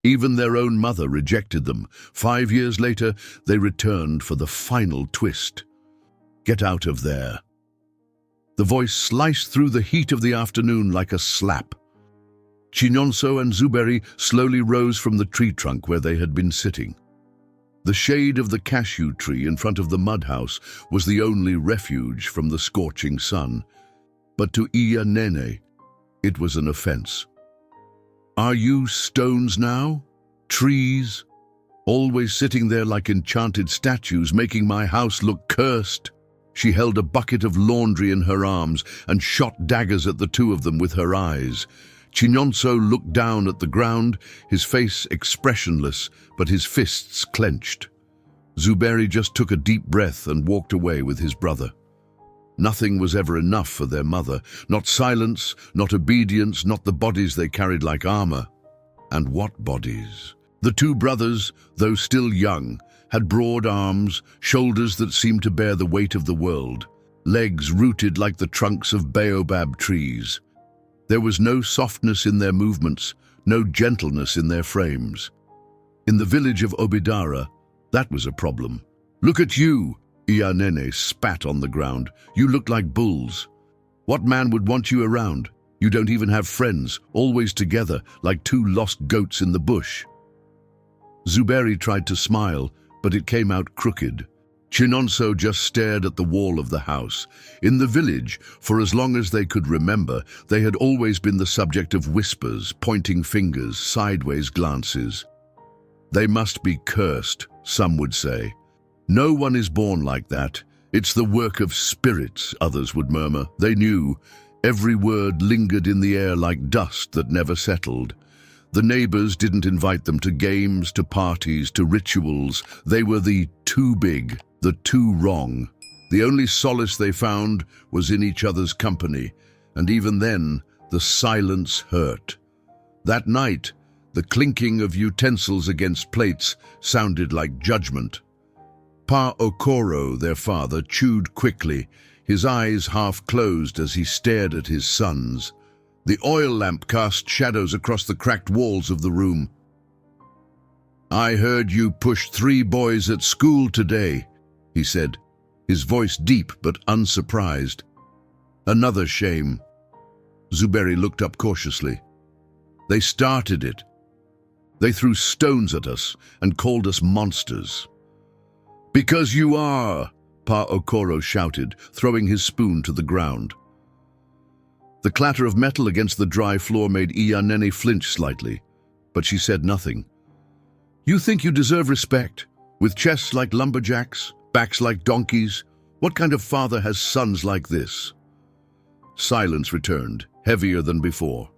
Even their own mother rejected them. 5 years later, they returned for the final twist. "Get out of there." The voice sliced through the heat of the afternoon like a slap. Chinonso and Zuberi slowly rose from the tree trunk where they had been sitting. The shade of the cashew tree in front of the mud house was the only refuge from the scorching sun. But to Iya Nene, it was an offense. "Are you stones now? Trees? Always sitting there like enchanted statues, making my house look cursed." She held a bucket of laundry in her arms and shot daggers at the two of them with her eyes. Chinonso looked down at the ground, his face expressionless, but his fists clenched. Zuberi just took a deep breath and walked away with his brother. Nothing was ever enough for their mother. Not silence, not obedience, not the bodies they carried like armor. And what bodies? The two brothers, though still young, had broad arms, shoulders that seemed to bear the weight of the world, legs rooted like the trunks of baobab trees. There was no softness in their movements, no gentleness in their frames. In the village of Obidara, that was a problem. "Look at you!" Iya Nene spat on the ground. "You look like bulls. What man would want you around? You don't even have friends, always together, like two lost goats in the bush." Zuberi tried to smile, but it came out crooked. Chinonso just stared at the wall of the house. In the village, for as long as they could remember, they had always been the subject of whispers, pointing fingers, sideways glances. "They must be cursed," some would say. "No one is born like that. It's the work of spirits," others would murmur. They knew. Every word lingered in the air like dust that never settled. The neighbors didn't invite them to games, to parties, to rituals. They were the too big, the too wrong. The only solace they found was in each other's company, and even then, the silence hurt. That night, the clinking of utensils against plates sounded like judgment. Pa Okoro, their father, chewed quickly, his eyes half closed as he stared at his sons. The oil lamp cast shadows across the cracked walls of the room. "I heard you pushed 3 boys at school today," he said, his voice deep but unsurprised. "Another shame." Zuberi looked up cautiously. "They started it. They threw stones at us and called us monsters." "Because you are," Pa Okoro shouted, throwing his spoon to the ground. The clatter of metal against the dry floor made Iya Nene flinch slightly, but she said nothing. "You think you deserve respect? With chests like lumberjacks, backs like donkeys? What kind of father has sons like this?" Silence returned, heavier than before.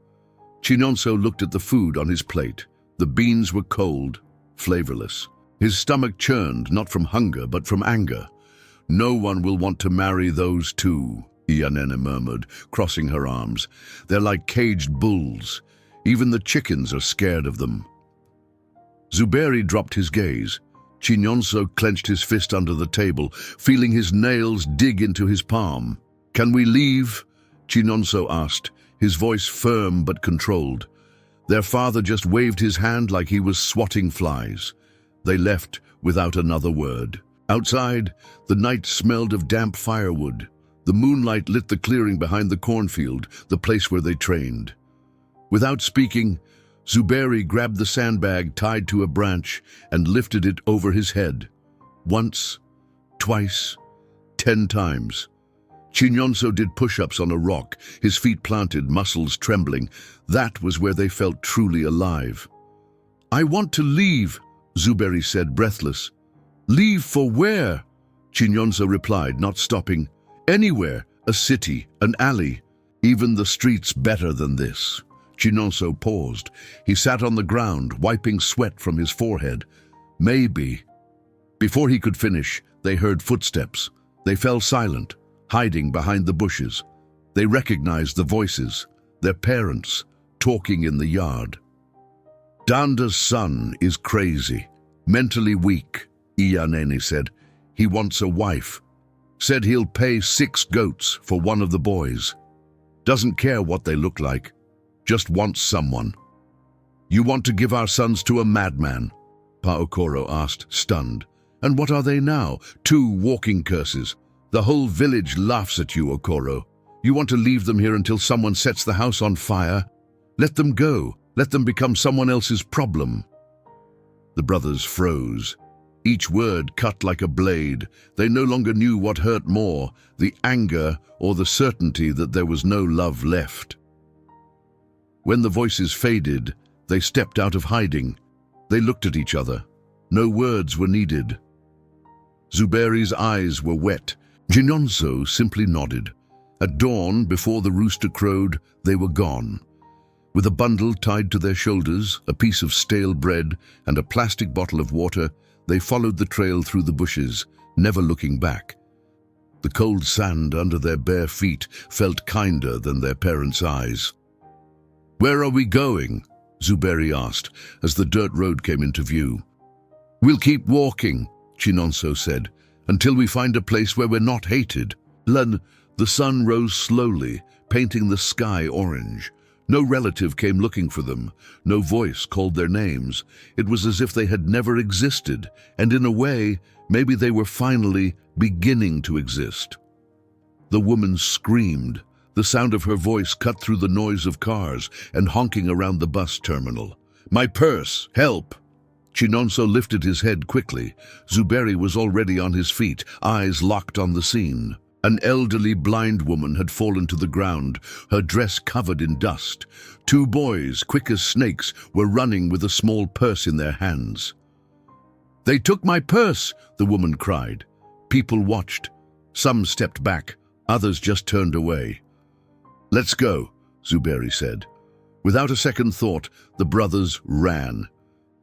Chinonso looked at the food on his plate. The beans were cold, flavorless. His stomach churned, not from hunger, but from anger. "No one will want to marry those two," Iya Nene murmured, crossing her arms. "They're like caged bulls. Even the chickens are scared of them." Zuberi dropped his gaze. Chinonso clenched his fist under the table, feeling his nails dig into his palm. "Can we leave?" Chinonso asked, his voice firm but controlled. Their father just waved his hand like he was swatting flies. They left without another word. Outside, the night smelled of damp firewood. The moonlight lit the clearing behind the cornfield, the place where they trained. Without speaking, Zuberi grabbed the sandbag tied to a branch and lifted it over his head. Once, twice, 10 times. Chinonso did push-ups on a rock, his feet planted, muscles trembling. That was where they felt truly alive. "I want to leave," Zuberi said, breathless. "Leave for where?" Chinonso replied, not stopping. "Anywhere, a city, an alley, even the streets better than this." Chinonso paused. He sat on the ground, wiping sweat from his forehead. "Maybe." Before he could finish, they heard footsteps. They fell silent, hiding behind the bushes. They recognized the voices, their parents, talking in the yard. "Danda's son is crazy, mentally weak," Iya Nene said. "He wants a wife. Said he'll pay 6 goats for one of the boys. Doesn't care what they look like. Just wants someone." You want to give our sons to a madman? Paokoro asked, stunned. And what are they now? 2 walking curses. The whole village laughs at you, Okoro. You want to leave them here until someone sets the house on fire? Let them go. Let them become someone else's problem. The brothers froze. Each word cut like a blade. They no longer knew what hurt more, the anger or the certainty that there was no love left. When the voices faded, they stepped out of hiding. They looked at each other. No words were needed. Zuberi's eyes were wet. Chinonso simply nodded. At dawn, before the rooster crowed, they were gone. With a bundle tied to their shoulders, a piece of stale bread, and a plastic bottle of water, they followed the trail through the bushes, never looking back. The cold sand under their bare feet felt kinder than their parents' eyes. "Where are we going?" Zuberi asked, as the dirt road came into view. "We'll keep walking," Chinonso said, "until we find a place where we're not hated." The sun rose slowly, painting the sky orange. No relative came looking for them. No voice called their names. It was as if they had never existed, and in a way, maybe they were finally beginning to exist. The woman screamed. The sound of her voice cut through the noise of cars and honking around the bus terminal. "My purse! Help!" Chinonso lifted his head quickly. Zuberi was already on his feet, eyes locked on the scene. An elderly blind woman had fallen to the ground, her dress covered in dust. 2 boys, quick as snakes, were running with a small purse in their hands. "They took my purse!" the woman cried. People watched. Some stepped back, others just turned away. "Let's go," Zuberi said. Without a second thought, the brothers ran.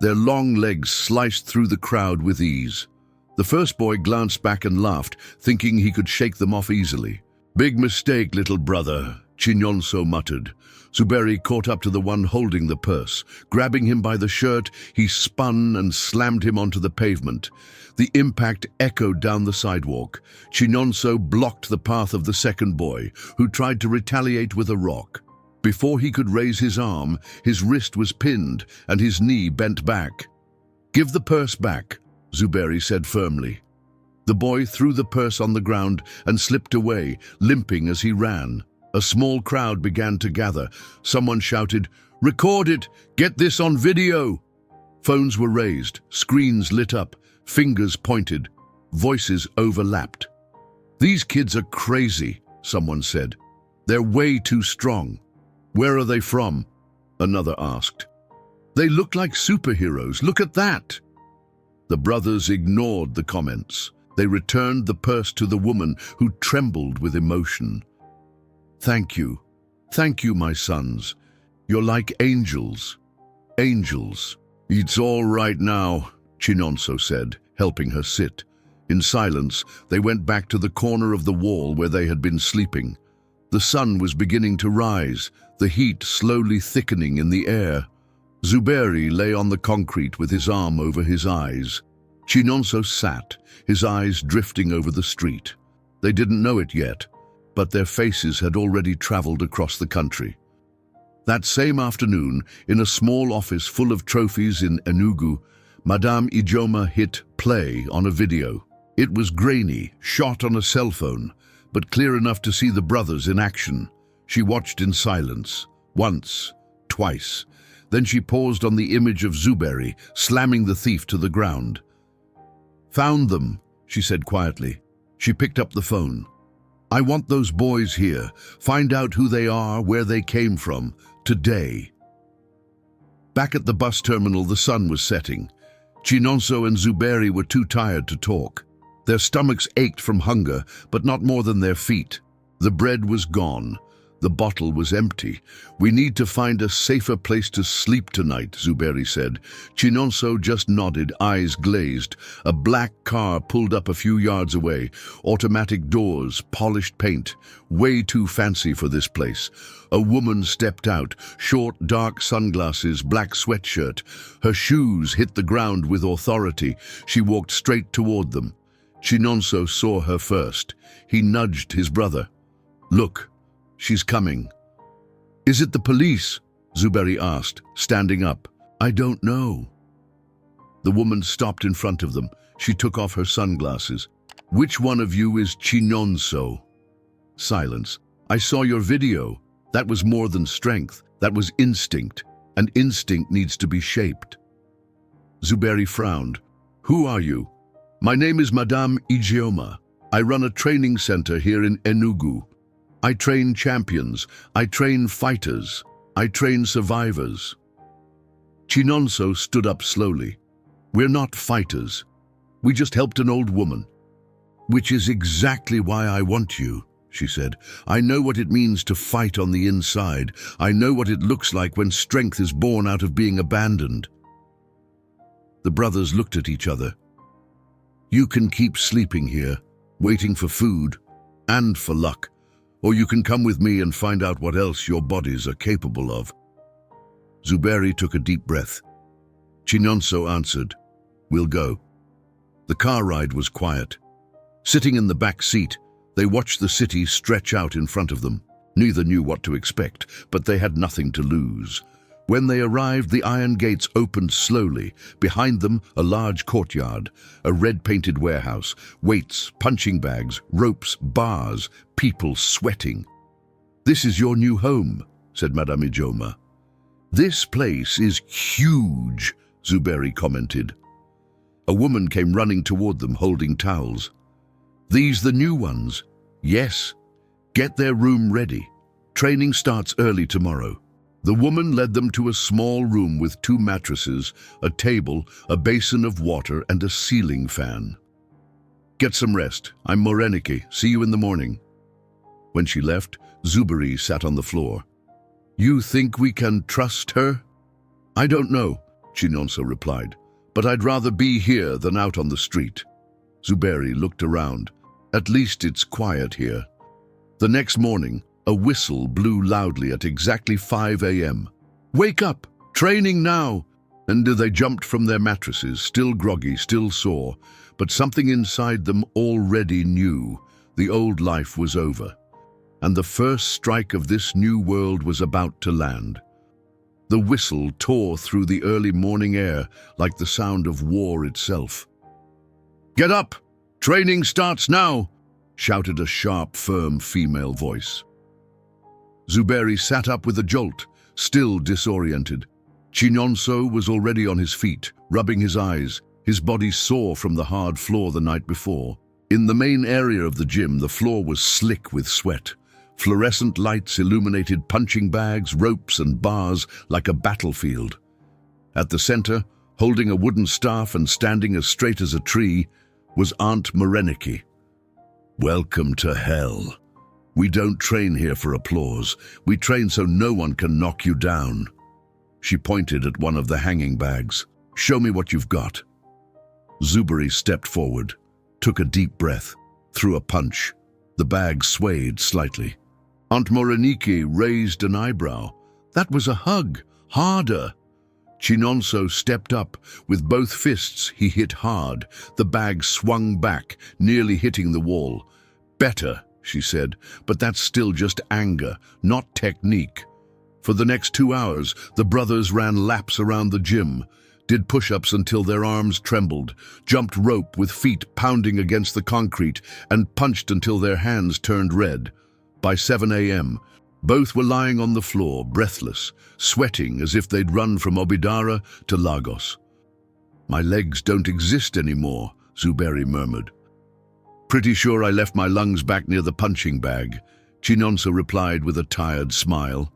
Their long legs sliced through the crowd with ease. The first boy glanced back and laughed, thinking he could shake them off easily. "Big mistake, little brother," Chinonso muttered. Zuberi caught up to the one holding the purse. Grabbing him by the shirt, he spun and slammed him onto the pavement. The impact echoed down the sidewalk. Chinonso blocked the path of the second boy, who tried to retaliate with a rock. Before he could raise his arm, his wrist was pinned and his knee bent back. "Give the purse back," Zuberi said firmly. The boy threw the purse on the ground and slipped away, limping as he ran. A small crowd began to gather. Someone shouted, "Record it! Get this on video!" Phones were raised, screens lit up, fingers pointed, voices overlapped. "These kids are crazy," someone said. "They're way too strong." "Where are they from?" another asked. "They look like superheroes. Look at that!" The brothers ignored the comments. They returned the purse to the woman, who trembled with emotion. "Thank you. Thank you, my sons. You're like angels. Angels." "It's all right now," Chinonso said, helping her sit. In silence, they went back to the corner of the wall where they had been sleeping. The sun was beginning to rise, the heat slowly thickening in the air. Zuberi lay on the concrete with his arm over his eyes. Chinonso sat, his eyes drifting over the street. They didn't know it yet, but their faces had already traveled across the country. That same afternoon, in a small office full of trophies in Enugu, Madame Ijoma hit play on a video. It was grainy, shot on a cell phone, but clear enough to see the brothers in action. She watched in silence, once, twice. Then she paused on the image of Zuberi, slamming the thief to the ground. "Found them," she said quietly. She picked up the phone. "I want those boys here. Find out who they are, where they came from, today." Back at the bus terminal, the sun was setting. Chinonso and Zuberi were too tired to talk. Their stomachs ached from hunger, but not more than their feet. The bread was gone. The bottle was empty. "We need to find a safer place to sleep tonight," Zuberi said. Chinonso just nodded, eyes glazed. A black car pulled up a few yards away. Automatic doors, polished paint. Way too fancy for this place. A woman stepped out, short, dark sunglasses, black sweatshirt. Her shoes hit the ground with authority. She walked straight toward them. Chinonso saw her first. He nudged his brother. "Look. She's coming." "Is it the police?" Zuberi asked, standing up. I don't know. The woman stopped in front of them. She took off her sunglasses. Which one of you is Chinonso? Silence. I saw your video. That was more than strength. That was instinct. And instinct needs to be shaped. Zuberi frowned. Who are you? My name is Madame Ijeoma. I run a training center here in Enugu. I train champions. I train fighters. I train survivors. Chinonso stood up slowly. We're not fighters. We just helped an old woman. Which is exactly why I want you, she said. I know what it means to fight on the inside. I know what it looks like when strength is born out of being abandoned. The brothers looked at each other. You can keep sleeping here, waiting for food and for luck, or you can come with me and find out what else your bodies are capable of. Zuberi took a deep breath. Chinonso answered, We'll go. The car ride was quiet. Sitting in the back seat, they watched the city stretch out in front of them. Neither knew what to expect, but they had nothing to lose. When they arrived, the iron gates opened slowly. Behind them, a large courtyard, a red-painted warehouse, weights, punching bags, ropes, bars, people sweating. This is your new home, said Madame Ijeoma. This place is huge, Zuberi commented. A woman came running toward them, holding towels. These the new ones? Yes. Get their room ready. Training starts early tomorrow. The woman led them to a small room with 2 mattresses, a table, a basin of water, and a ceiling fan. Get some rest. I'm Morenike. See you in the morning. When she left, Zuberi sat on the floor. You think we can trust her? I don't know, Chinonso replied, but I'd rather be here than out on the street. Zuberi looked around. At least it's quiet here. The next morning, a whistle blew loudly at exactly 5 a.m. Wake up! Training now! And they jumped from their mattresses, still groggy, still sore, but something inside them already knew the old life was over, and the first strike of this new world was about to land. The whistle tore through the early morning air like the sound of war itself. Get up! Training starts now! Shouted a sharp, firm female voice. Zuberi sat up with a jolt, still disoriented. Chinonso was already on his feet, rubbing his eyes, his body sore from the hard floor the night before. In the main area of the gym, the floor was slick with sweat. Fluorescent lights illuminated punching bags, ropes, and bars like a battlefield. At the center, holding a wooden staff and standing as straight as a tree, was Aunt Morenike. Welcome to hell. We don't train here for applause. We train so no one can knock you down. She pointed at one of the hanging bags. Show me what you've got. Zuberi stepped forward, took a deep breath, threw a punch. The bag swayed slightly. Aunt Morenike raised an eyebrow. That was a hug, harder. Chinonso stepped up. With both fists, he hit hard. The bag swung back, nearly hitting the wall. Better, she said, but that's still just anger, not technique. For the next 2 hours, the brothers ran laps around the gym, did push-ups until their arms trembled, jumped rope with feet pounding against the concrete, and punched until their hands turned red. By 7 a.m., both were lying on the floor, breathless, sweating as if they'd run from Obidara to Lagos. My legs don't exist anymore, Zuberi murmured. Pretty sure I left my lungs back near the punching bag, Chinonso replied with a tired smile.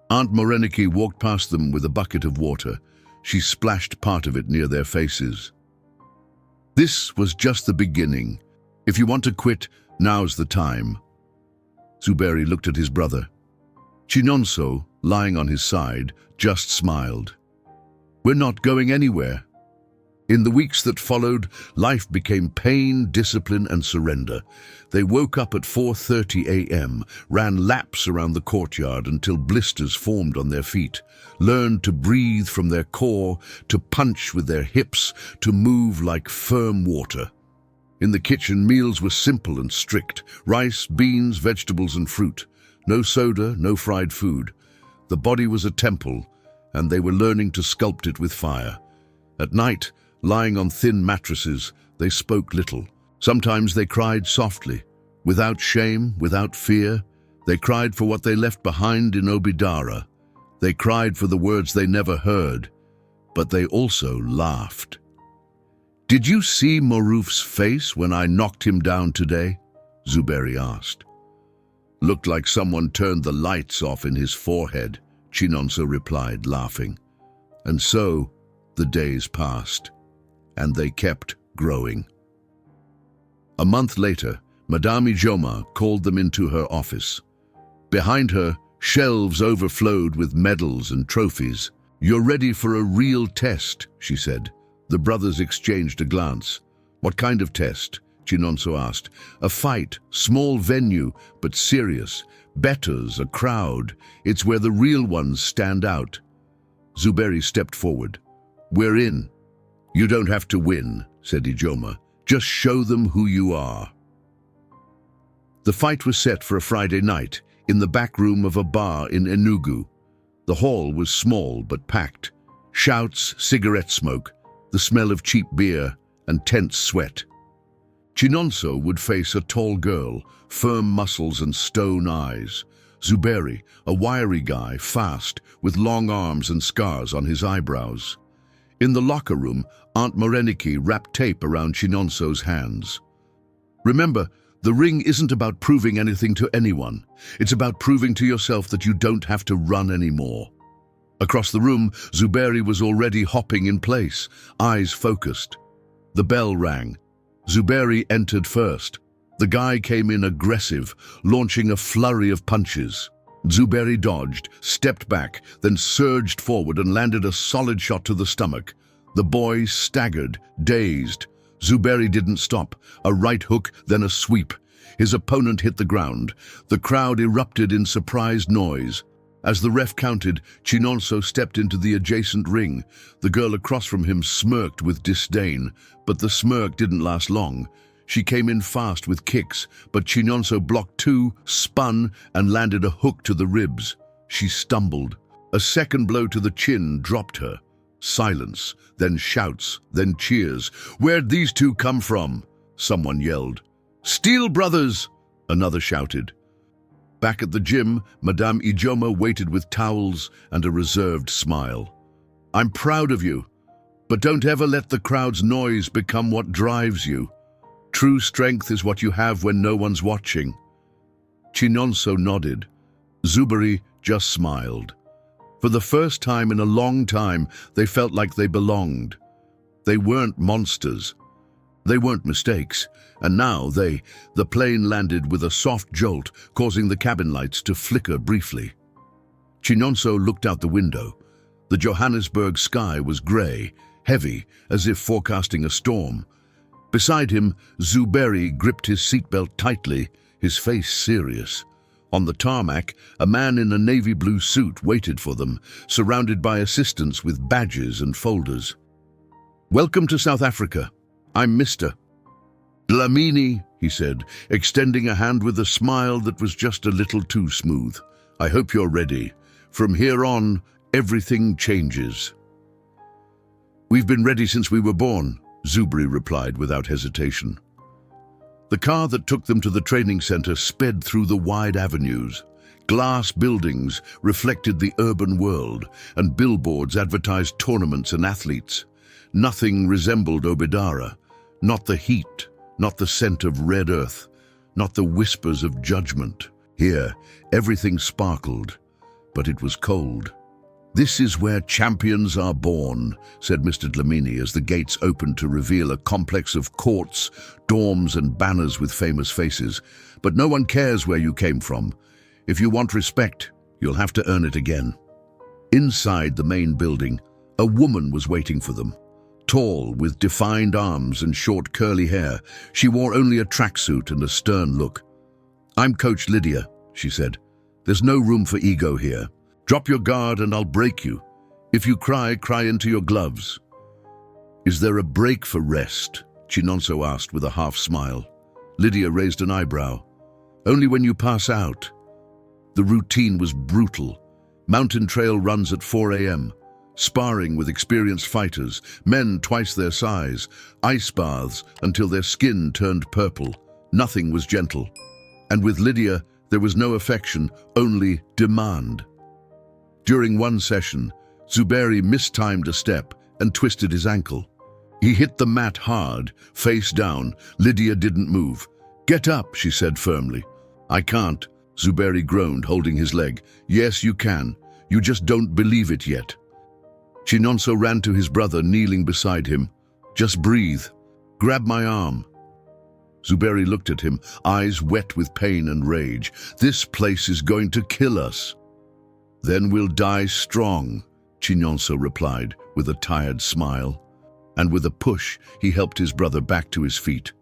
Aunt Morenike walked past them with a bucket of water. She splashed part of it near their faces. This was just the beginning. If you want to quit, now's the time. Zuberi looked at his brother. Chinonso, lying on his side, just smiled. We're not going anywhere. In the weeks that followed, life became pain, discipline, and surrender. They woke up at 4:30 a.m., ran laps around the courtyard until blisters formed on their feet, learned to breathe from their core, to punch with their hips, to move like firm water. In the kitchen, meals were simple and strict: rice, beans, vegetables, and fruit. No soda, no fried food. The body was a temple, and they were learning to sculpt it with fire. At night, lying on thin mattresses, they spoke little. Sometimes they cried softly, without shame, without fear. They cried for what they left behind in Obidara. They cried for the words they never heard, but they also laughed. "Did you see Maruf's face when I knocked him down today?" Zuberi asked. "Looked like someone turned the lights off in his forehead," Chinonso replied, laughing. And so the days passed, and they kept growing. A month later, Madame Ijoma called them into her office. Behind her, shelves overflowed with medals and trophies. "You're ready for a real test," she said. The brothers exchanged a glance. "What kind of test?" Chinonso asked. "A fight, small venue, but serious. Bettors, a crowd. It's where the real ones stand out." Zuberi stepped forward. "We're in." "You don't have to win," said Ijoma. "Just show them who you are." The fight was set for a Friday night, in the back room of a bar in Enugu. The hall was small but packed. Shouts, cigarette smoke, the smell of cheap beer, and tense sweat. Chinonso would face a tall girl, firm muscles and stone eyes. Zuberi, a wiry guy, fast, with long arms and scars on his eyebrows. In the locker room, Aunt Moreniki wrapped tape around Chinonso's hands. "Remember, the ring isn't about proving anything to anyone. It's about proving to yourself that you don't have to run anymore." Across the room, Zuberi was already hopping in place, eyes focused. The bell rang. Zuberi entered first. The guy came in aggressive, launching a flurry of punches. Zuberi dodged, stepped back, then surged forward and landed a solid shot to the stomach. The boy staggered, dazed. Zuberi didn't stop. A right hook, then a sweep. His opponent hit the ground. The crowd erupted in surprised noise. As the ref counted, Chinonso stepped into the adjacent ring. The girl across from him smirked with disdain, but the smirk didn't last long. She came in fast with kicks, but Chinonso blocked two, spun, and landed a hook to the ribs. She stumbled. A second blow to the chin dropped her. Silence, then shouts, then cheers. "Where'd these two come from?" someone yelled. "Steel Brothers!" another shouted. Back at the gym, Madame Ijoma waited with towels and a reserved smile. "I'm proud of you, but don't ever let the crowd's noise become what drives you. True strength is what you have when no one's watching." Chinonso nodded. Zuberi just smiled. For the first time in a long time, they felt like they belonged. They weren't monsters. They weren't mistakes. And now the plane landed with a soft jolt, causing the cabin lights to flicker briefly. Chinonso looked out the window. The Johannesburg sky was grey, heavy, as if forecasting a storm. Beside him, Zuberi gripped his seatbelt tightly, his face serious. On the tarmac, a man in a navy blue suit waited for them, surrounded by assistants with badges and folders. "Welcome to South Africa. I'm Mr. Dlamini," he said, extending a hand with a smile that was just a little too smooth. "I hope you're ready. From here on, everything changes." "We've been ready since we were born," Zuberi replied without hesitation. The car that took them to the training center sped through the wide avenues. Glass buildings reflected the urban world, and billboards advertised tournaments and athletes. Nothing resembled Obidara. Not the heat, not the scent of red earth, not the whispers of judgment. Here, everything sparkled, but it was cold. "This is where champions are born," said Mr. Dlamini as the gates opened to reveal a complex of courts, dorms and banners with famous faces. "But no one cares where you came from. If you want respect, you'll have to earn it again." Inside the main building, a woman was waiting for them. Tall, with defined arms and short curly hair, she wore only a tracksuit and a stern look. "I'm Coach Lydia," she said. "There's no room for ego here. Drop your guard and I'll break you. If you cry, cry into your gloves." "Is there a break for rest?" Chinonso asked with a half smile. Lydia raised an eyebrow. "Only when you pass out." The routine was brutal. Mountain trail runs at 4 a.m. sparring with experienced fighters, men twice their size, ice baths until their skin turned purple. Nothing was gentle. And with Lydia, there was no affection, only demand. During one session, Zuberi mistimed a step and twisted his ankle. He hit the mat hard, face down. Lydia didn't move. "Get up," she said firmly. "I can't," Zuberi groaned, holding his leg. "Yes, you can. You just don't believe it yet." Chinonso ran to his brother, kneeling beside him. "Just breathe. Grab my arm." Zuberi looked at him, eyes wet with pain and rage. "This place is going to kill us." "Then we'll die strong," Chinonso replied with a tired smile. And with a push, he helped his brother back to his feet.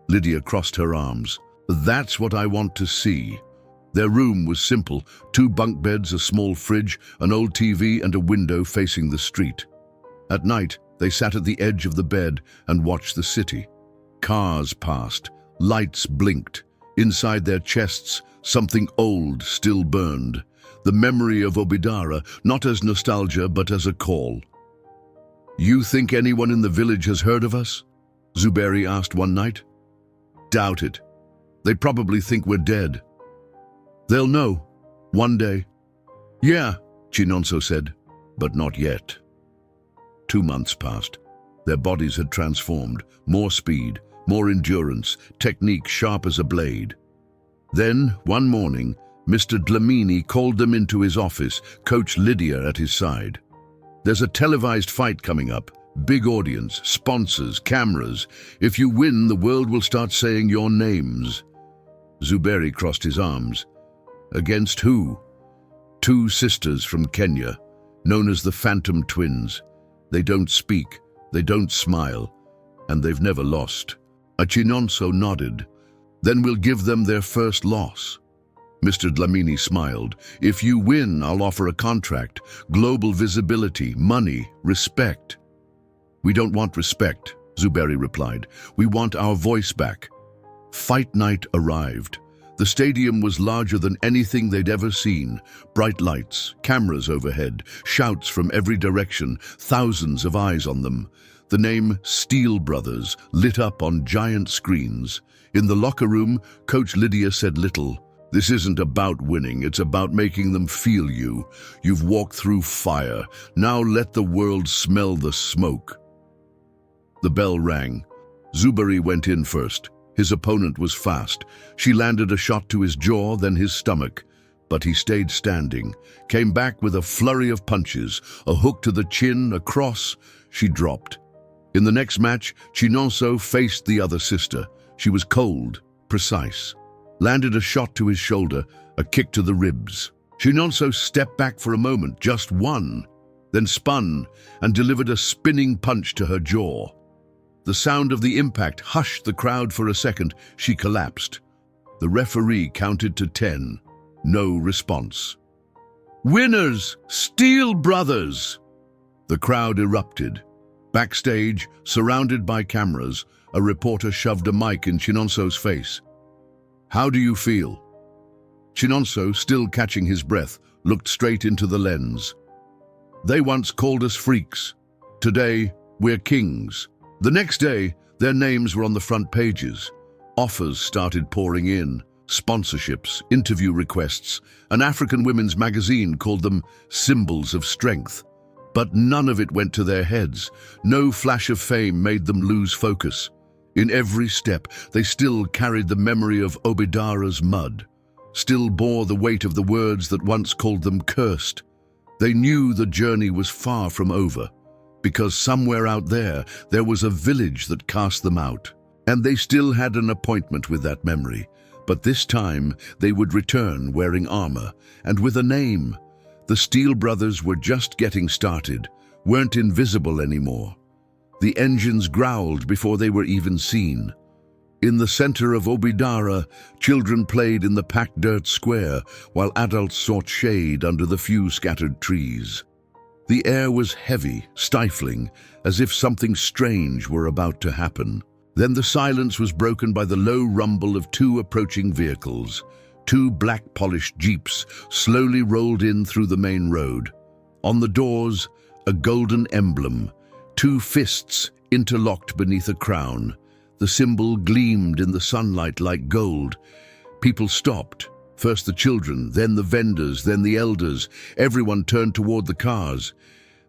Lydia crossed her arms. "That's what I want to see." Their room was simple: 2 bunk beds, a small fridge, an old TV, and a window facing the street. At night, they sat at the edge of the bed and watched the city. Cars passed, lights blinked. Inside their chests, something old still burned. The memory of Obidara, not as nostalgia, but as a call. "You think anyone in the village has heard of us?" Zuberi asked one night. "Doubt it. They probably think we're dead." "They'll know. One day." "Yeah," Chinonso said, "but not yet." 2 months passed. Their bodies had transformed. More speed, more endurance, technique sharp as a blade. Then, one morning, Mr. Dlamini called them into his office, Coach Lydia at his side. "There's a televised fight coming up. Big audience, sponsors, cameras. If you win, the world will start saying your names." Zuberi crossed his arms. "Against who?" "2 sisters from Kenya, known as the Phantom Twins. They don't speak, they don't smile, and they've never lost." Chinonso nodded. "Then we'll give them their first loss." Mr. Dlamini smiled. "If you win, I'll offer a contract, global visibility, money, respect." "We don't want respect," Zuberi replied. "We want our voice back." Fight night arrived. The stadium was larger than anything they'd ever seen. Bright lights, cameras overhead, shouts from every direction, thousands of eyes on them. The name Steel Brothers lit up on giant screens. In the locker room, Coach Lydia said little. "This isn't about winning, it's about making them feel you. You've walked through fire. Now let the world smell the smoke." The bell rang. Zuberi went in first. His opponent was fast. She landed a shot to his jaw, then his stomach. But he stayed standing, came back with a flurry of punches, a hook to the chin, a cross. She dropped. In the next match, Chinonso faced the other sister. She was cold, precise. Landed a shot to his shoulder, a kick to the ribs. Chinonso stepped back for a moment, just one, then spun and delivered a spinning punch to her jaw. The sound of the impact hushed the crowd for a second. She collapsed. The referee counted to 10. No response. "Winners! Steel Brothers!" The crowd erupted. Backstage, surrounded by cameras, a reporter shoved a mic in Chinonso's face. "How do you feel?" Chinonso, still catching his breath, looked straight into the lens. "They once called us freaks. Today, we're kings." The next day, their names were on the front pages. Offers started pouring in, sponsorships, interview requests. An African women's magazine called them symbols of strength. But none of it went to their heads. No flash of fame made them lose focus. In every step, they still carried the memory of Obidara's mud, still bore the weight of the words that once called them cursed. They knew the journey was far from over, because somewhere out there was a village that cast them out. And they still had an appointment with that memory. But this time, they would return wearing armor and with a name. The Steel Brothers were just getting started, weren't invisible anymore. The engines growled before they were even seen. In the center of Obidara, children played in the packed dirt square, while adults sought shade under the few scattered trees. The air was heavy, stifling, as if something strange were about to happen. Then the silence was broken by the low rumble of 2 approaching vehicles. 2 black-polished jeeps slowly rolled in through the main road. On the doors, a golden emblem, two fists interlocked beneath a crown. The symbol gleamed in the sunlight like gold. People stopped. First the children, then the vendors, then the elders. Everyone turned toward the cars.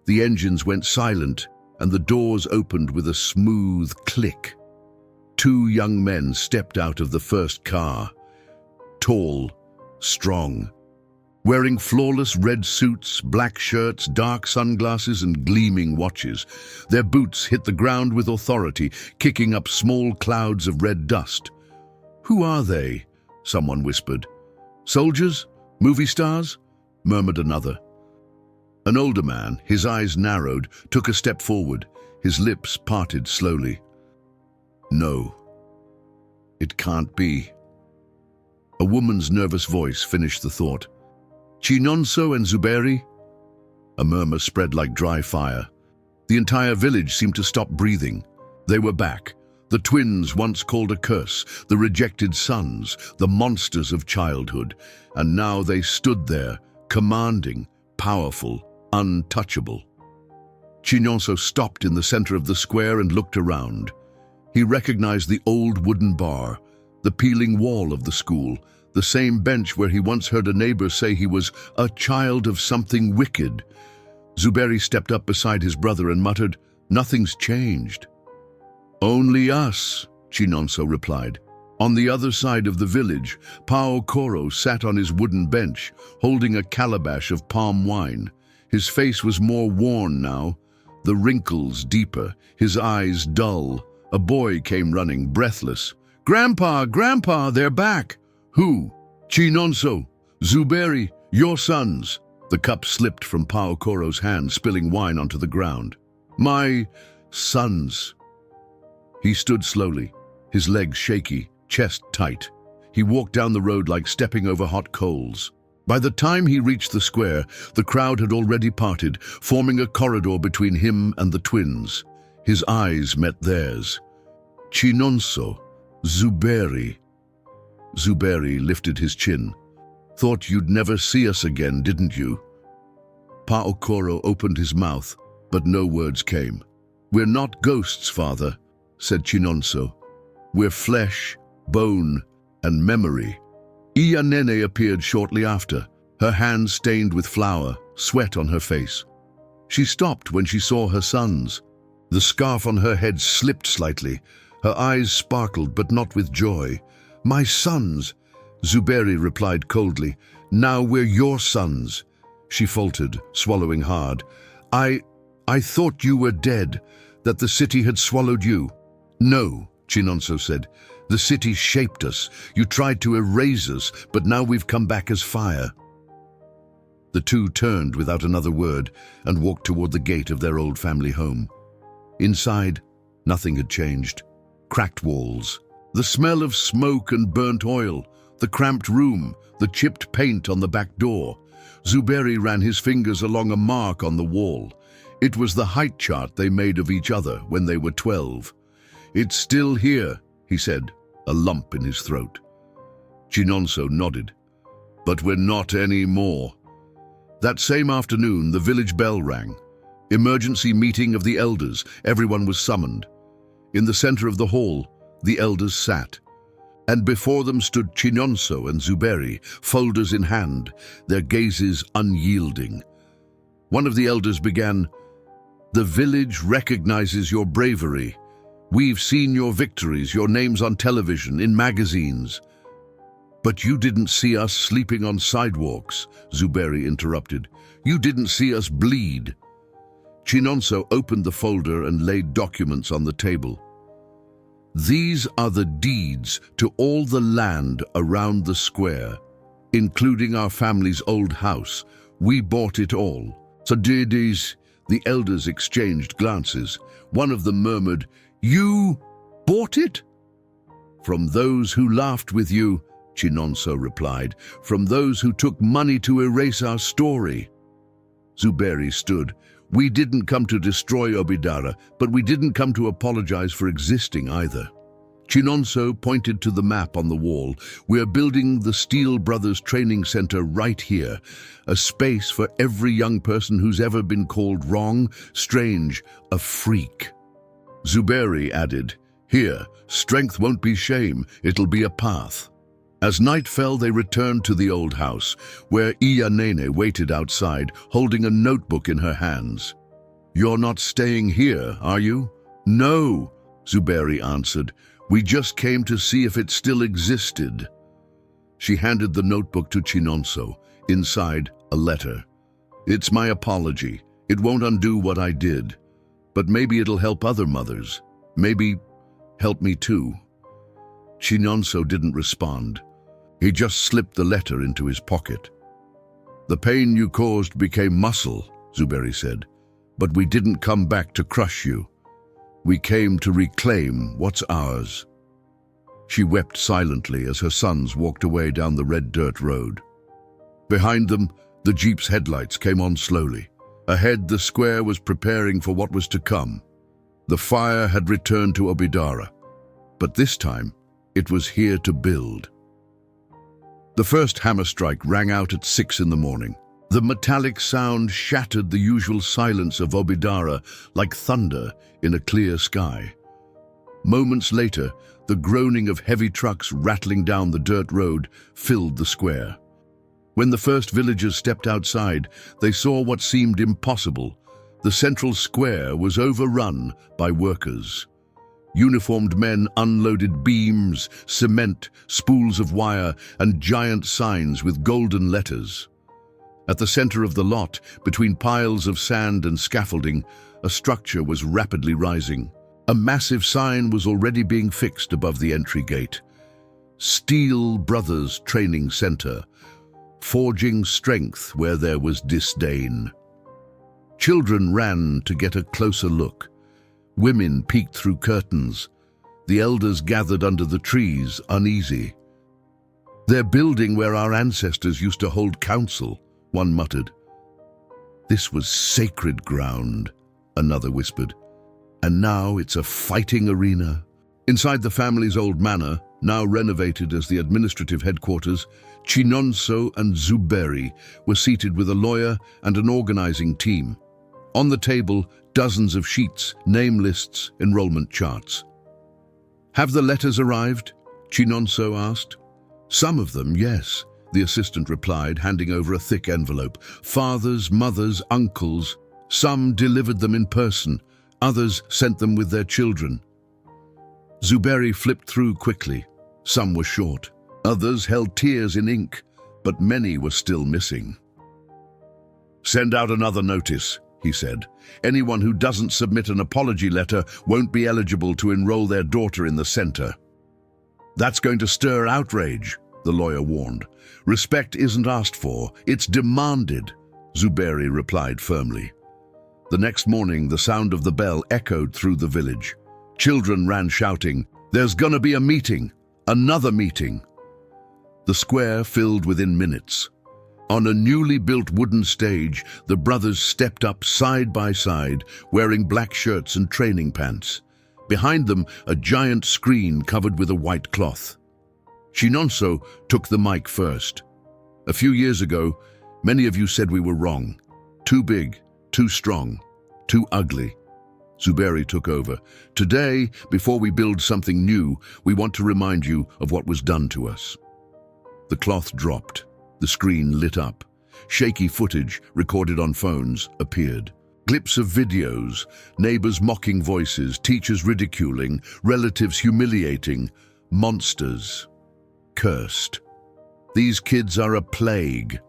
The engines went silent, and the doors opened with a smooth click. Two young men stepped out of the first car. Tall, strong, wearing flawless red suits, black shirts, dark sunglasses, and gleaming watches. Their boots hit the ground with authority, kicking up small clouds of red dust. "Who are they?" someone whispered. "Soldiers? Movie stars?" murmured another. An older man, his eyes narrowed, took a step forward, his lips parted slowly. "No, it can't be." A woman's nervous voice finished the thought. "Chinonso and Zuberi?" A murmur spread like dry fire. The entire village seemed to stop breathing. They were back. The twins once called a curse, the rejected sons, the monsters of childhood. And now they stood there, commanding, powerful, untouchable. Chinonso stopped in the center of the square and looked around. He recognized the old wooden bar, the peeling wall of the school, the same bench where he once heard a neighbor say he was a child of something wicked. Zuberi stepped up beside his brother and muttered, "Nothing's changed." "Only us," Chinonso replied. On the other side of the village, Pao Koro sat on his wooden bench, holding a calabash of palm wine. His face was more worn now, the wrinkles deeper, his eyes dull. A boy came running, breathless. "Grandpa, Grandpa, they're back!" "Who?" "Chinonso, Zuberi, your sons." The cup slipped from Pao Koro's hand, spilling wine onto the ground. "My sons." He stood slowly, his legs shaky, chest tight. He walked down the road like stepping over hot coals. By the time he reached the square, the crowd had already parted, forming a corridor between him and the twins. His eyes met theirs. "Chinonso, Zuberi." Zuberi lifted his chin. "Thought you'd never see us again, didn't you?" Pao Koro opened his mouth, but no words came. "We're not ghosts, father," said Chinonso. "We're flesh, bone, and memory." Iya Nene appeared shortly after, her hands stained with flour, sweat on her face. She stopped when she saw her sons. The scarf on her head slipped slightly. Her eyes sparkled, but not with joy. "My sons," Zuberi replied coldly. "Now we're your sons." She faltered, swallowing hard. I thought you were dead, that the city had swallowed you." "No," Chinonso said. "The city shaped us. You tried to erase us, but now we've come back as fire." The two turned without another word and walked toward the gate of their old family home. Inside, nothing had changed. Cracked walls, the smell of smoke and burnt oil, the cramped room, the chipped paint on the back door. Zuberi ran his fingers along a mark on the wall. It was the height chart they made of each other when they were 12. "It's still here," he said, a lump in his throat. Chinonso nodded. "But we're not anymore." That same afternoon, the village bell rang. Emergency meeting of the elders. Everyone was summoned. In the center of the hall, the elders sat. And before them stood Chinonso and Zuberi, folders in hand, their gazes unyielding. One of the elders began, "The village recognizes your bravery. We've seen your victories, your names on television, in magazines." "But you didn't see us sleeping on sidewalks," Zuberi interrupted. "You didn't see us bleed." Chinonso opened the folder and laid documents on the table. "These are the deeds to all the land around the square, including our family's old house. We bought it all." "So did these?" The elders exchanged glances. One of them murmured, "You bought it?" "From those who laughed with you," Chinonso replied, "from those who took money to erase our story." Zuberi stood. "We didn't come to destroy Obidara, but we didn't come to apologize for existing either." Chinonso pointed to the map on the wall. "We're building the Steel Brothers Training Center right here. A space for every young person who's ever been called wrong, strange, a freak." Zuberi added, "Here, strength won't be shame, it'll be a path." As night fell, they returned to the old house, where Iya Nene waited outside, holding a notebook in her hands. "You're not staying here, are you?" "No," Zuberi answered. "We just came to see if it still existed." She handed the notebook to Chinonso. Inside, a letter. "It's my apology. It won't undo what I did. But maybe it'll help other mothers. Maybe help me too." Chinonso didn't respond. He just slipped the letter into his pocket. "The pain you caused became muscle," Zuberi said. "But we didn't come back to crush you. We came to reclaim what's ours." She wept silently as her sons walked away down the red dirt road. Behind them, the jeep's headlights came on slowly. Ahead, the square was preparing for what was to come. The fire had returned to Obidara, but this time, it was here to build. The first hammer strike rang out at 6 in the morning. The metallic sound shattered the usual silence of Obidara like thunder in a clear sky. Moments later, the groaning of heavy trucks rattling down the dirt road filled the square. When the first villagers stepped outside, they saw what seemed impossible. The central square was overrun by workers. Uniformed men unloaded beams, cement, spools of wire, and giant signs with golden letters. At the center of the lot, between piles of sand and scaffolding, a structure was rapidly rising. A massive sign was already being fixed above the entry gate. Steel Brothers Training Center, forging strength where there was disdain. Children ran to get a closer look. Women peeked through curtains. The elders gathered under the trees, uneasy. "They're building where our ancestors used to hold council," one muttered. "This was sacred ground," another whispered. "And now it's a fighting arena." Inside the family's old manor, now renovated as the administrative headquarters, Chinonso and Zuberi were seated with a lawyer and an organizing team. On the table, dozens of sheets, name lists, enrollment charts. "Have the letters arrived?" Chinonso asked. "Some of them, yes," the assistant replied, handing over a thick envelope. "Fathers, mothers, uncles. Some delivered them in person, others sent them with their children." Zuberi flipped through quickly. Some were short, others held tears in ink, but many were still missing. "Send out another notice," he said. "Anyone who doesn't submit an apology letter won't be eligible to enroll their daughter in the center." "That's going to stir outrage," the lawyer warned. "Respect isn't asked for, it's demanded," Zuberi replied firmly. The next morning, the sound of the bell echoed through the village. Children ran shouting, "There's gonna be a meeting! Another meeting!" The square filled within minutes. On a newly built wooden stage, the brothers stepped up side by side, wearing black shirts and training pants. Behind them, a giant screen covered with a white cloth. Chinonso took the mic first. "A few years ago, many of you said we were wrong. Too big, too strong, too ugly." Zuberi took over. "Today, before we build something new, we want to remind you of what was done to us." The cloth dropped. The screen lit up. Shaky footage, recorded on phones, appeared. Clips of videos, neighbors mocking voices, teachers ridiculing, relatives humiliating, monsters. Cursed. "These kids are a plague."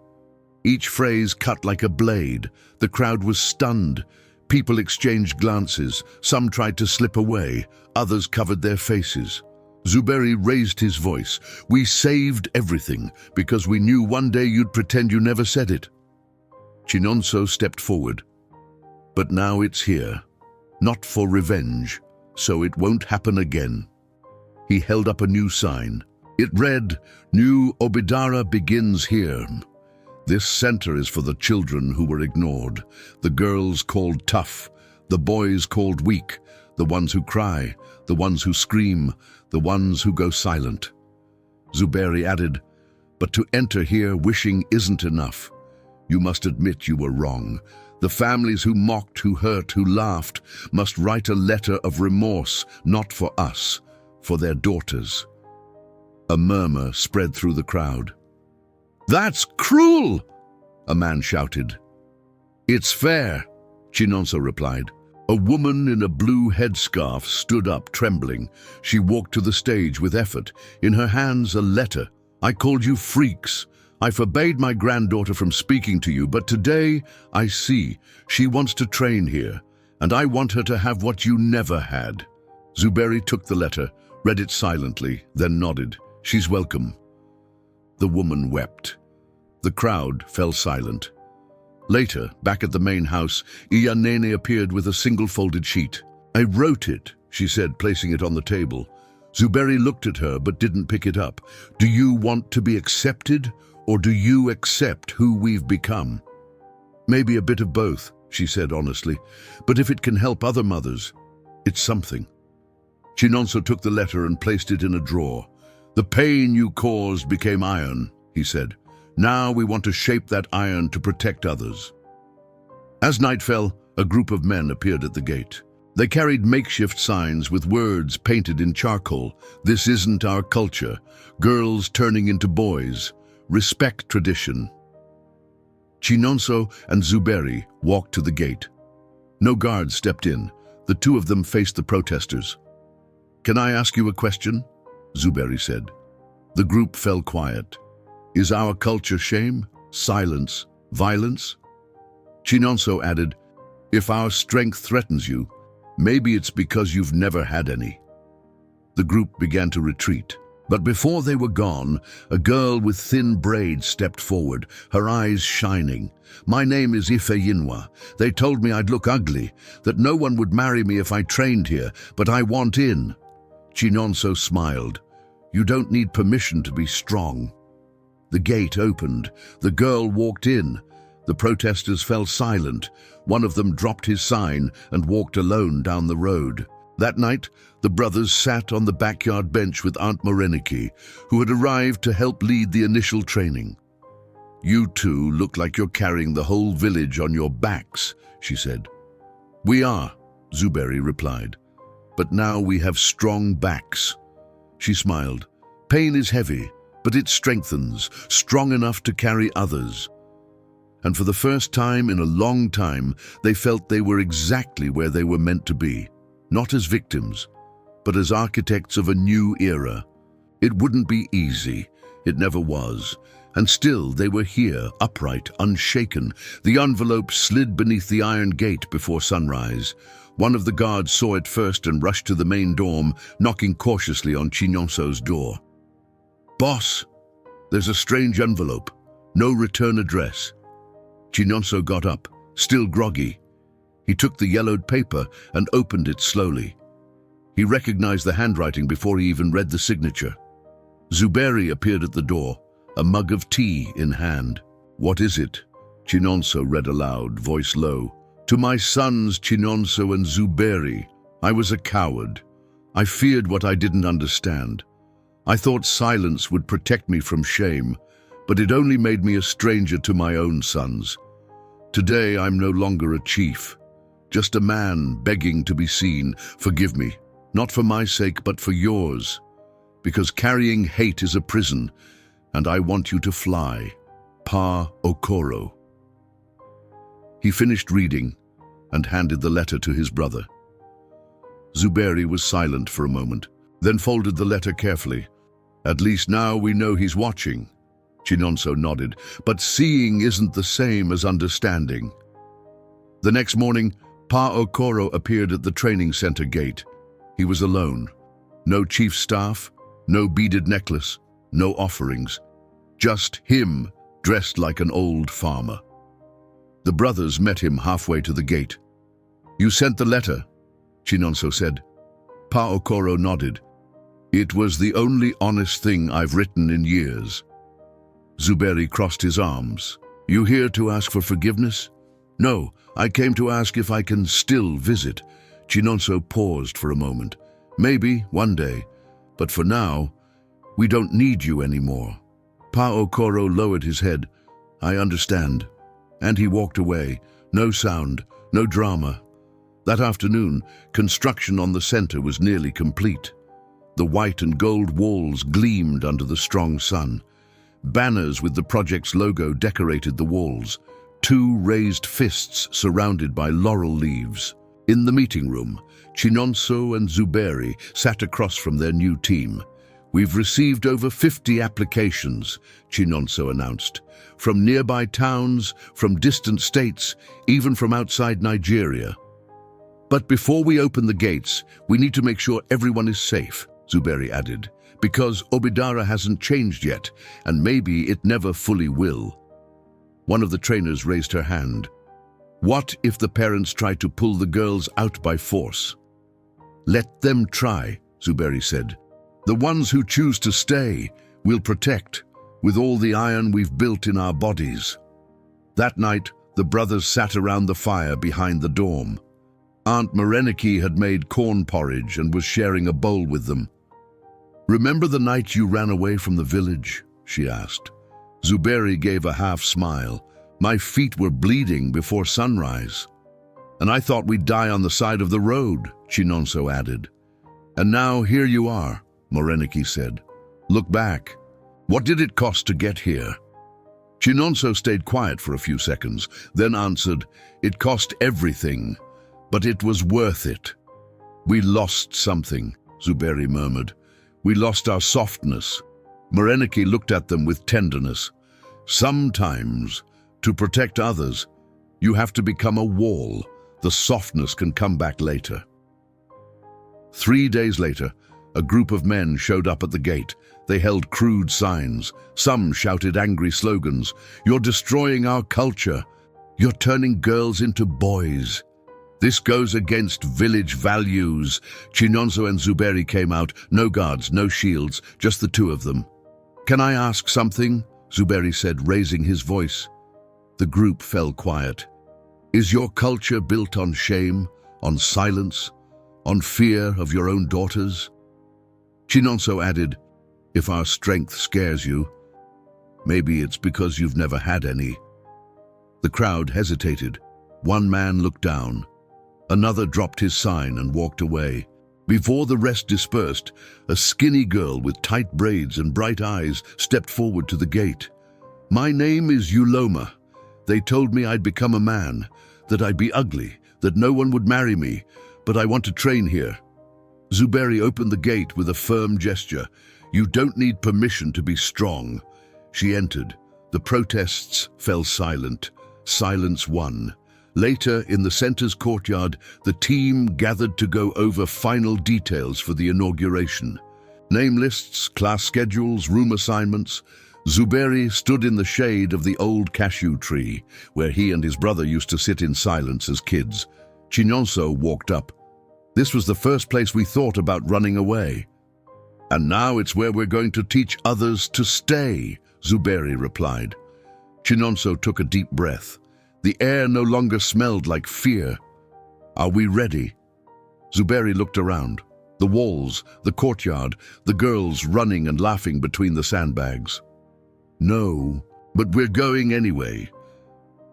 Each phrase cut like a blade. The crowd was stunned. People exchanged glances. Some tried to slip away. Others covered their faces. Zuberi raised his voice. "We saved everything because we knew one day you'd pretend you never said it." Chinonso stepped forward. "But now it's here. Not for revenge, so it won't happen again." He held up a new sign. It read, "New Obidara begins here. This center is for the children who were ignored, the girls called tough, the boys called weak, The ones who cry, the ones who scream, the ones who go silent. Zuberi added, "But to enter here wishing isn't enough. You must admit you were wrong. The families who mocked, who hurt, who laughed must write a letter of remorse, not for us, for their daughters." A murmur spread through the crowd. "That's cruel!" a man shouted. "It's fair," Chinonso replied. A woman in a blue headscarf stood up, trembling. She walked to the stage with effort, in her hands a letter. "I called you freaks. I forbade my granddaughter from speaking to you, but today I see she wants to train here, and I want her to have what you never had." Zuberi took the letter, read it silently, then nodded. "She's welcome." The woman wept. The crowd fell silent. Later, back at the main house, Iyanene appeared with a single folded sheet. "I wrote it," she said, placing it on the table. Zuberi looked at her but didn't pick it up. "Do you want to be accepted, or do you accept who we've become?" "Maybe a bit of both," she said honestly. "But if it can help other mothers, it's something." Chinonso took the letter and placed it in a drawer. "The pain you caused became iron," he said. "Now we want to shape that iron to protect others." As night fell, a group of men appeared at the gate. They carried makeshift signs with words painted in charcoal. "This isn't our culture. Girls turning into boys. Respect tradition." Chinonso and Zuberi walked to the gate. No guards stepped in. The two of them faced the protesters. "Can I ask you a question?" Zuberi said. The group fell quiet. "Is our culture shame, silence, violence?" Chinonso added, "If our strength threatens you, maybe it's because you've never had any." The group began to retreat. But before they were gone, a girl with thin braids stepped forward, her eyes shining. "My name is Ifeyinwa. They told me I'd look ugly, that no one would marry me if I trained here, but I want in." Chinonso smiled. "You don't need permission to be strong." The gate opened. The girl walked in. The protesters fell silent. One of them dropped his sign and walked alone down the road. That night, the brothers sat on the backyard bench with Aunt Moreniki, who had arrived to help lead the initial training. "You two look like you're carrying the whole village on your backs," she said. "We are," Zuberi replied. "But now we have strong backs." She smiled. "Pain is heavy, but it strengthens, strong enough to carry others." And for the first time in a long time, they felt they were exactly where they were meant to be. Not as victims, but as architects of a new era. It wouldn't be easy. It never was. And still they were here, upright, unshaken. The envelope slid beneath the iron gate before sunrise. One of the guards saw it first and rushed to the main dorm, knocking cautiously on Chinonso's door. "Boss, there's a strange envelope. No return address." Chinonso got up, still groggy. He took the yellowed paper and opened it slowly. He recognized the handwriting before he even read the signature. Zuberi appeared at the door, a mug of tea in hand. "What is it?" Chinonso read aloud, voice low. "To my sons Chinonso and Zuberi, I was a coward. I feared what I didn't understand. I thought silence would protect me from shame, but it only made me a stranger to my own sons. Today I'm no longer a chief, just a man begging to be seen. Forgive me, not for my sake, but for yours, because carrying hate is a prison, and I want you to fly. Pa Okoro." He finished reading and handed the letter to his brother. Zuberi was silent for a moment, then folded the letter carefully. "At least now we know he's watching." Chinonso nodded. "But seeing isn't the same as understanding." The next morning, Pa Okoro appeared at the training center gate. He was alone. No chief staff, no beaded necklace, no offerings. Just him, dressed like an old farmer. The brothers met him halfway to the gate. "You sent the letter," Chinonso said. Pa Okoro nodded. "It was the only honest thing I've written in years." Zuberi crossed his arms. "You here to ask for forgiveness?" "No, I came to ask if I can still visit. Chinonso paused for a moment. Maybe, one day. But for now, we don't need you anymore. Pa Okoro lowered his head. I understand. And he walked away. No sound, no drama. That afternoon, construction on the center was nearly complete. The white and gold walls gleamed under the strong sun. Banners with the project's logo decorated the walls. 2 raised fists surrounded by laurel leaves. In the meeting room, Chinonso and Zuberi sat across from their new team. We've received over 50 applications, Chinonso announced, from nearby towns, from distant states, even from outside Nigeria. But before we open the gates, we need to make sure everyone is safe, Zuberi added, because Obidara hasn't changed yet, and maybe it never fully will. One of the trainers raised her hand. What if the parents try to pull the girls out by force? Let them try, Zuberi said. The ones who choose to stay, we'll protect, with all the iron we've built in our bodies. That night, the brothers sat around the fire behind the dorm. Aunt Moreniki had made corn porridge and was sharing a bowl with them. Remember the night you ran away from the village? She asked. Zuberi gave a half smile. My feet were bleeding before sunrise. And I thought we'd die on the side of the road, Chinonso added. And now here you are, Moreniki said. Look back. What did it cost to get here? Chinonso stayed quiet for a few seconds, then answered, It cost everything, but it was worth it. We lost something, Zuberi murmured. We lost our softness. Moreniki looked at them with tenderness. Sometimes, to protect others, you have to become a wall. The softness can come back later. 3 days later, a group of men showed up at the gate. They held crude signs. Some shouted angry slogans. You're destroying our culture. You're turning girls into boys. This goes against village values. Chinonso and Zuberi came out. No guards, no shields, just the 2 of them. Can I ask something? Zuberi said, raising his voice. The group fell quiet. Is your culture built on shame, on silence, on fear of your own daughters? Chinonso added, If our strength scares you, maybe it's because you've never had any. The crowd hesitated. One man looked down. Another dropped his sign and walked away. Before the rest dispersed, a skinny girl with tight braids and bright eyes stepped forward to the gate. My name is Uloma. They told me I'd become a man, that I'd be ugly, that no one would marry me, but I want to train here. Zuberi opened the gate with a firm gesture. You don't need permission to be strong. She entered. The protests fell silent. Silence won. Later, in the center's courtyard, the team gathered to go over final details for the inauguration. Name lists, class schedules, room assignments. Zuberi stood in the shade of the old cashew tree, where he and his brother used to sit in silence as kids. Chinonso walked up. This was the first place we thought about running away. And now it's where we're going to teach others to stay, Zuberi replied. Chinonso took a deep breath. The air no longer smelled like fear. Are we ready? Zuberi looked around. The walls, the courtyard, the girls running and laughing between the sandbags. No, but we're going anyway.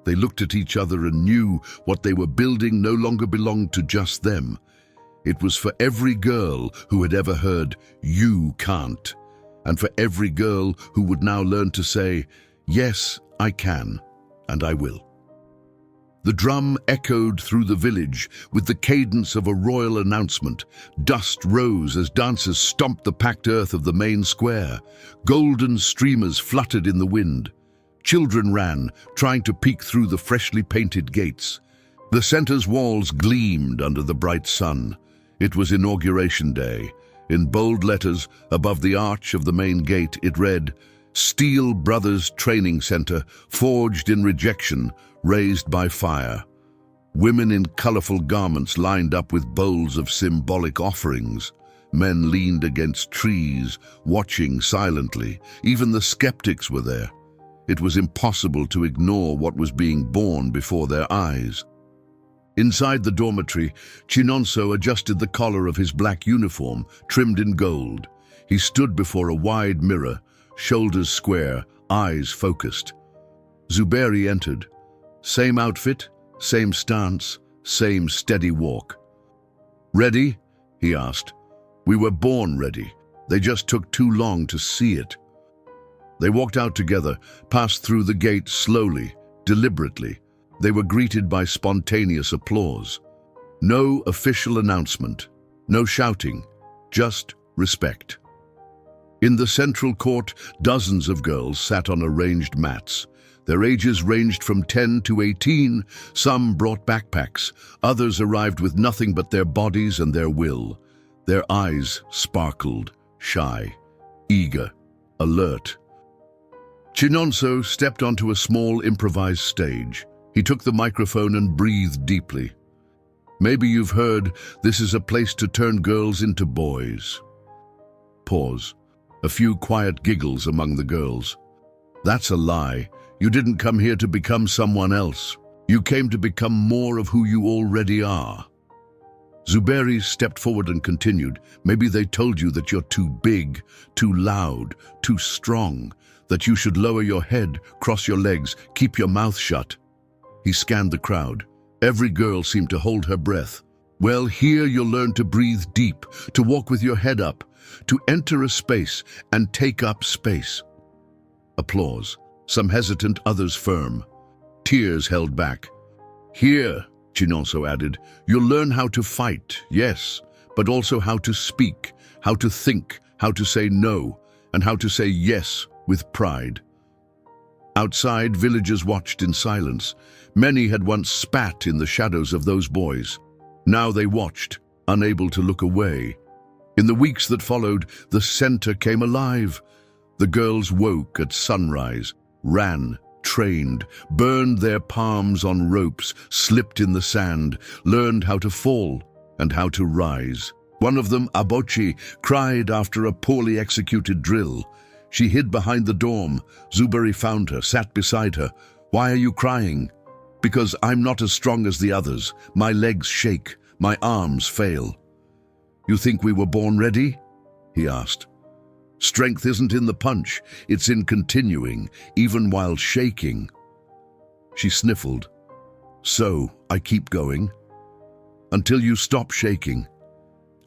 They looked at each other and knew what they were building no longer belonged to just them. It was for every girl who had ever heard, "You can't," and for every girl who would now learn to say, "Yes, I can, and I will." The drum echoed through the village with the cadence of a royal announcement. Dust rose as dancers stomped the packed earth of the main square. Golden streamers fluttered in the wind. Children ran, trying to peek through the freshly painted gates. The center's walls gleamed under the bright sun. It was Inauguration Day. In bold letters, above the arch of the main gate, it read, "Steel Brothers Training Center, forged in rejection, raised by fire." Women in colorful garments lined up with bowls of symbolic offerings. Men leaned against trees, watching silently. Even the skeptics were there. It was impossible to ignore what was being born before their eyes. Inside the dormitory, Chinonso adjusted the collar of his black uniform, trimmed in gold. He stood before a wide mirror, shoulders square, eyes focused. Zuberi entered. Same outfit, same stance, same steady walk. "Ready?" he asked. "We were born ready. They just took too long to see it." They walked out together, passed through the gate slowly, deliberately. They were greeted by spontaneous applause. No official announcement, no shouting, just respect. In the central court, dozens of girls sat on arranged mats. Their ages ranged from 10 to 18, some brought backpacks, others arrived with nothing but their bodies and their will. Their eyes sparkled, shy, eager, alert. Chinonso stepped onto a small improvised stage. He took the microphone and breathed deeply. "Maybe you've heard this is a place to turn girls into boys." Pause. A few quiet giggles among the girls. "That's a lie. You didn't come here to become someone else. You came to become more of who you already are." Zuberi stepped forward and continued. "Maybe they told you that you're too big, too loud, too strong, that you should lower your head, cross your legs, keep your mouth shut." He scanned the crowd. Every girl seemed to hold her breath. "Well, here you'll learn to breathe deep, to walk with your head up, to enter a space and take up space." Applause. Some hesitant, others firm. Tears held back. "Here," Chinonso added, "you'll learn how to fight, yes, but also how to speak, how to think, how to say no, and how to say yes with pride." Outside, villagers watched in silence. Many had once spat in the shadows of those boys. Now they watched, unable to look away. In the weeks that followed, the center came alive. The girls woke at sunrise, ran, trained, burned their palms on ropes, slipped in the sand, learned how to fall and how to rise. One of them, Abochi, cried after a poorly executed drill. She hid behind the dorm. Zuberi found her, sat beside her. "Why are you crying?" "Because I'm not as strong as the others. My legs shake, my arms fail." "You think we were born ready?" he asked. "Strength isn't in the punch, it's in continuing, even while shaking." She sniffled. "So, I keep going? Until you stop shaking.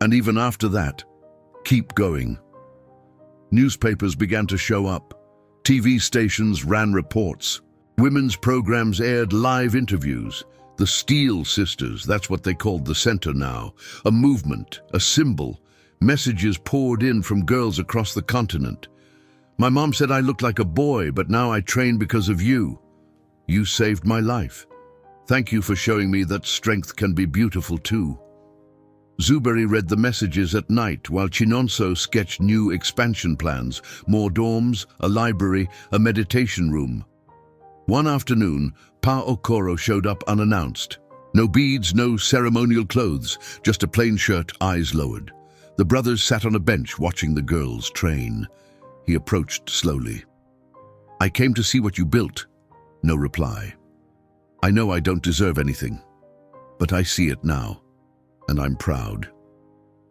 And even after that, keep going." Newspapers began to show up. TV stations ran reports. Women's programs aired live interviews. The Steel Sisters, that's what they called the center now. A movement, a symbol. Messages poured in from girls across the continent. "My mom said I looked like a boy, but now I train because of you. You saved my life. Thank you for showing me that strength can be beautiful too." Zuberi read the messages at night while Chinonso sketched new expansion plans, more dorms, a library, a meditation room. One afternoon, Pa Okoro showed up unannounced. No beads, no ceremonial clothes, just a plain shirt, eyes lowered. The brothers sat on a bench watching the girls train. He approached slowly. "I came to see what you built." No reply. "I know I don't deserve anything, but I see it now, and I'm proud."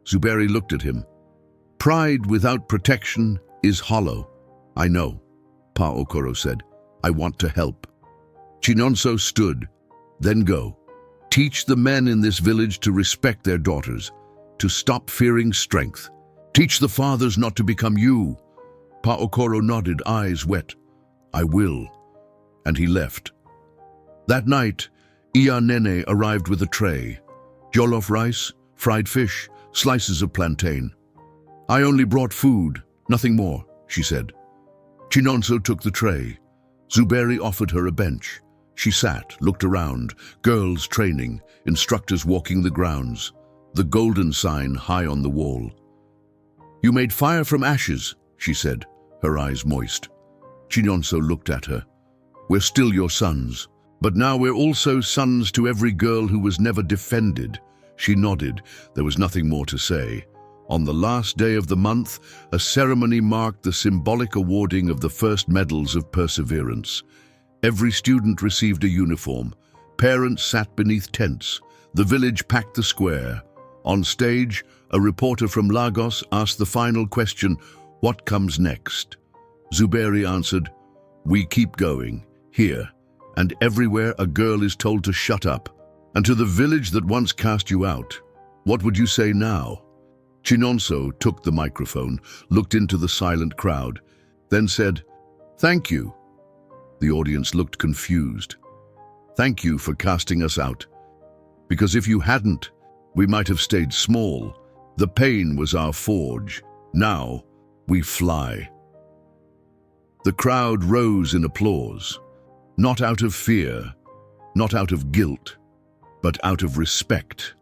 Zuberi looked at him. "Pride without protection is hollow." "I know," Pa Okoro said. "I want to help." Chinonso stood. "Then go. Teach the men in this village to respect their daughters, to stop fearing strength. Teach the fathers not to become you." Pa Okoro nodded, eyes wet. "I will." And he left. That night, Iya Nene arrived with a tray. Jollof rice, fried fish, slices of plantain. "I only brought food, nothing more," she said. Chinonso took the tray. Zuberi offered her a bench. She sat, looked around, girls training, instructors walking the grounds, the golden sign high on the wall. "You made fire from ashes," she said, her eyes moist. Chinonso looked at her. "We're still your sons, but now we're also sons to every girl who was never defended." She nodded. There was nothing more to say. On the last day of the month, a ceremony marked the symbolic awarding of the first medals of perseverance. Every student received a uniform. Parents sat beneath tents. The village packed the square. On stage, a reporter from Lagos asked the final question, "What comes next?" Zuberi answered, "We keep going, here, and everywhere a girl is told to shut up. And to the village that once cast you out, what would you say now?" Chinonso took the microphone, looked into the silent crowd, then said, "Thank you." The audience looked confused. "Thank you for casting us out. Because if you hadn't, we might have stayed small. The pain was our forge. Now, we fly." The crowd rose in applause, not out of fear, not out of guilt, but out of respect.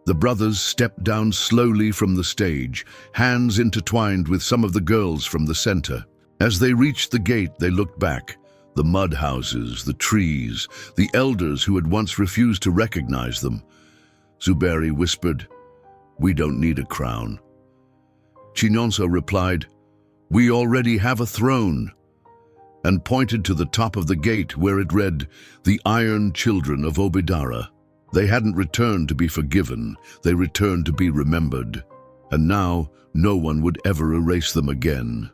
The brothers stepped down slowly from the stage, hands intertwined with some of the girls from the center. As they reached the gate, they looked back. The mud houses, the trees, the elders who had once refused to recognize them. Zuberi whispered, "We don't need a crown." Chinonso replied, "We already have a throne," and pointed to the top of the gate where it read, "The Iron Children of Obidara." They hadn't returned to be forgiven, they returned to be remembered, and now no one would ever erase them again.